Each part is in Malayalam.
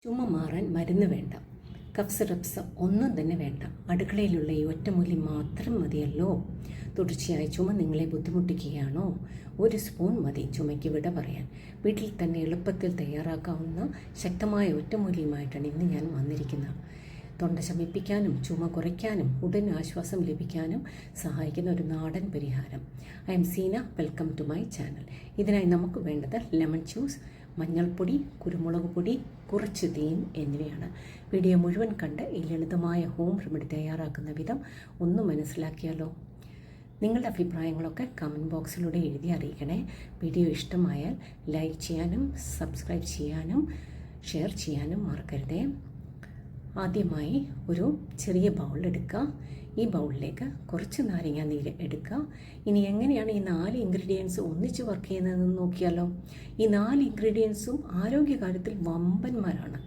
ചുമ മാറാൻ മരുന്ന് വേണ്ട, കഫ് സിറപ്സ് ഒന്നും തന്നെ വേണ്ട, അടുക്കളയിലുള്ള ഈ ഒറ്റമൂലി മാത്രം മതിയല്ലോ. തുടർച്ചയായ ചുമ നിങ്ങളെ ബുദ്ധിമുട്ടിക്കുകയാണോ? ഒരു സ്പൂൺ മതി ചുമയ്ക്ക് വിട പറയാൻ. വീട്ടിൽ തന്നെ എളുപ്പത്തിൽ തയ്യാറാക്കാവുന്ന ശക്തമായ ഒറ്റമൂലിയുമായിട്ടാണ് ഇന്ന് ഞാൻ വന്നിരിക്കുന്നത്. തൊണ്ട ശമിപ്പിക്കാനും ചുമ കുറയ്ക്കാനും ഉടൻ ആശ്വാസം ലഭിക്കാനും സഹായിക്കുന്ന ഒരു നാടൻ പരിഹാരം. I am Seena, welcome to my channel. ഇതിനായി നമുക്ക് വേണ്ടത് ലെമൺ ജ്യൂസ്, മഞ്ഞൾപ്പൊടി, കുരുമുളക് പൊടി, കുറച്ച് തേൻ എന്നിവയാണ്. വീഡിയോ മുഴുവൻ കണ്ട് ഈ ലളിതമായ ഹോം റെമഡി തയ്യാറാക്കുന്ന വിധം ഒന്ന് മനസ്സിലാക്കിയാലോ? നിങ്ങളുടെ അഭിപ്രായങ്ങളൊക്കെ കമൻറ്റ് ബോക്സിലൂടെ എഴുതി അറിയിക്കണേ. വീഡിയോ ഇഷ്ടമായാൽ ലൈക്ക് ചെയ്യാനും സബ്സ്ക്രൈബ് ചെയ്യാനും ഷെയർ ചെയ്യാനും മറക്കരുതേ. ആദ്യമായി ഒരു ചെറിയ ബൗൾ എടുക്കുക. ഈ ബൗളിലേക്ക് കുറച്ച് നാരങ്ങ നീര് എടുക്കുക. ഇനി എങ്ങനെയാണ് ഈ 4 ഇൻഗ്രീഡിയൻസ് ഒന്നിച്ച് വർക്ക് ചെയ്യുന്നതെന്ന് നോക്കിയാലോ? ഈ 4 ഇൻഗ്രീഡിയൻസും ആരോഗ്യകാര്യത്തിൽ വമ്പന്മാരാണ്.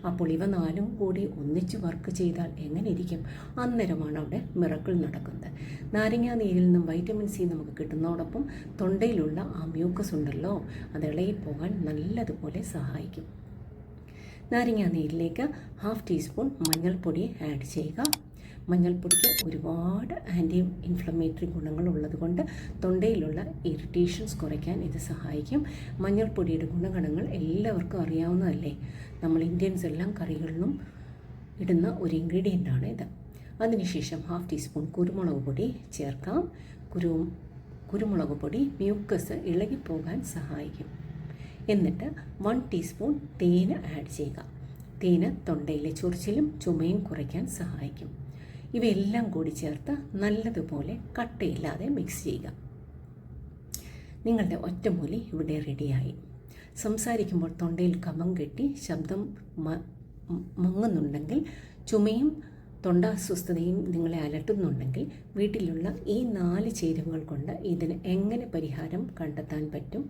അപ്പോൾ ഇവ 4ഉം കൂടി ഒന്നിച്ച് വർക്ക് ചെയ്താൽ എങ്ങനെ ഇരിക്കും? അന്നേരമാണ് അവിടെ മിറക്കിൾ നടക്കുന്നത്. നാരങ്ങ നീരിൽ നിന്നും വൈറ്റമിൻ സി നമുക്ക് കിട്ടുന്നതോടൊപ്പം തൊണ്ടയിലുള്ള ആ മ്യൂക്കസ് ഉണ്ടല്ലോ, അത് ഇളകിപ്പോകാൻ നല്ലതുപോലെ സഹായിക്കും. നാരങ്ങ നീരിലേക്ക് 1/2 ടീസ്പൂൺ മഞ്ഞൾപ്പൊടി ആഡ് ചെയ്യുക. മഞ്ഞൾപ്പൊടിക്ക് ഒരുപാട് ആൻറ്റി ഇൻഫ്ലമേറ്ററി ഗുണങ്ങൾ ഉള്ളതുകൊണ്ട് തൊണ്ടയിലുള്ള ഇറിറ്റേഷൻസ് കുറയ്ക്കാൻ ഇത് സഹായിക്കും. മഞ്ഞൾപ്പൊടിയുടെ ഗുണഗണങ്ങൾ എല്ലാവർക്കും അറിയാവുന്നതല്ലേ. നമ്മൾ ഇന്ത്യൻസ് എല്ലാം കറികളിലും ഇടുന്ന ഒരു ഇൻഗ്രീഡിയൻ്റാണ് ഇത്. അതിനുശേഷം 1/2 ടീസ്പൂൺ കുരുമുളക് പൊടി ചേർക്കാം. കുരുമുളക് പൊടി മ്യൂക്കസ് ഇളകിപ്പോകാൻ സഹായിക്കും. എന്നിട്ട് 1 ടീസ്പൂൺ തേൻ ആഡ് ചെയ്യുക. തേന് തൊണ്ടയിലെ ചൊറിച്ചിലും ചുമയും കുറയ്ക്കാൻ സഹായിക്കും. ഇവയെല്ലാം കൂടി ചേർത്ത് നല്ലതുപോലെ കട്ടയില്ലാതെ മിക്സ് ചെയ്യുക. നിങ്ങളുടെ ഒറ്റമൂലി ഇവിടെ റെഡിയായി. സംസാരിക്കുമ്പോൾ തൊണ്ടയിൽ കഫം കെട്ടി ശബ്ദം മങ്ങുന്നുണ്ടെങ്കിൽ, ചുമയും തൊണ്ടാസ്വസ്ഥതയും നിങ്ങളെ അലട്ടുന്നുണ്ടെങ്കിൽ, വീട്ടിലുള്ള ഈ 4 ചേരുവകൾ കൊണ്ട് ഇതിന് എങ്ങനെ പരിഹാരം കണ്ടെത്താൻ പറ്റും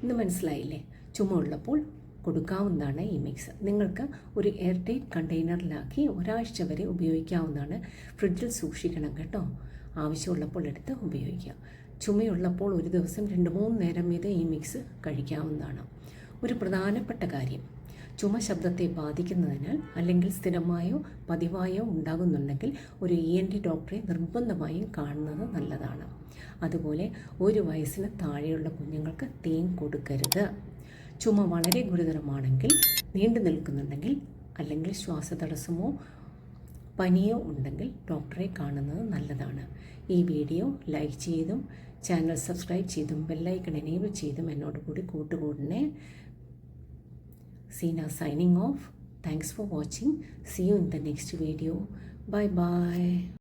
എന്ന് മനസ്സിലായില്ലേ? ചുമ ഉള്ളപ്പോൾ കൊടുക്കാവുന്നതാണ് ഈ മിക്സ്. നിങ്ങൾക്ക് ഒരു എയർ ടൈറ്റ് കണ്ടെയ്നറിലാക്കി ഒരാഴ്ച വരെ ഉപയോഗിക്കാവുന്നതാണ്. ഫ്രിഡ്ജിൽ സൂക്ഷിക്കണം കേട്ടോ. ആവശ്യമുള്ളപ്പോൾ എടുത്ത് ഉപയോഗിക്കുക. ചുമയുള്ളപ്പോൾ ഒരു ദിവസം 2-3 നേരം ഇത് ഈ മിക്സ് കഴിക്കാവുന്നതാണ്. ഒരു പ്രധാനപ്പെട്ട കാര്യം, ചുമ ശബ്ദത്തെ ബാധിക്കുന്നതിനാൽ അല്ലെങ്കിൽ സ്ഥിരമായോ പതിവായോ ഉണ്ടാകുന്നുണ്ടെങ്കിൽ ഒരു ENT ഡോക്ടറെ നിർബന്ധമായും കാണുന്നത് നല്ലതാണ്. അതുപോലെ 1 വയസ്സിന് താഴെയുള്ള കുഞ്ഞുങ്ങൾക്ക് തേൻ കൊടുക്കരുത്. ചുമ വളരെ ഗുരുതരമാണെങ്കിൽ, നീണ്ടു നിൽക്കുന്നുണ്ടെങ്കിൽ, അല്ലെങ്കിൽ ശ്വാസതടസ്സമോ പനിയോ ഉണ്ടെങ്കിൽ ഡോക്ടറെ കാണുന്നത് നല്ലതാണ്. ഈ വീഡിയോ ലൈക്ക് ചെയ്തും ചാനൽ സബ്സ്ക്രൈബ് ചെയ്തും ബെല്ലൈക്കൺ എനേബിൾ ചെയ്തും എന്നോട് കൂടി കൂട്ടുകൂടണേ. Sina signing off. Thanks for watching. See you in the next video. Bye bye.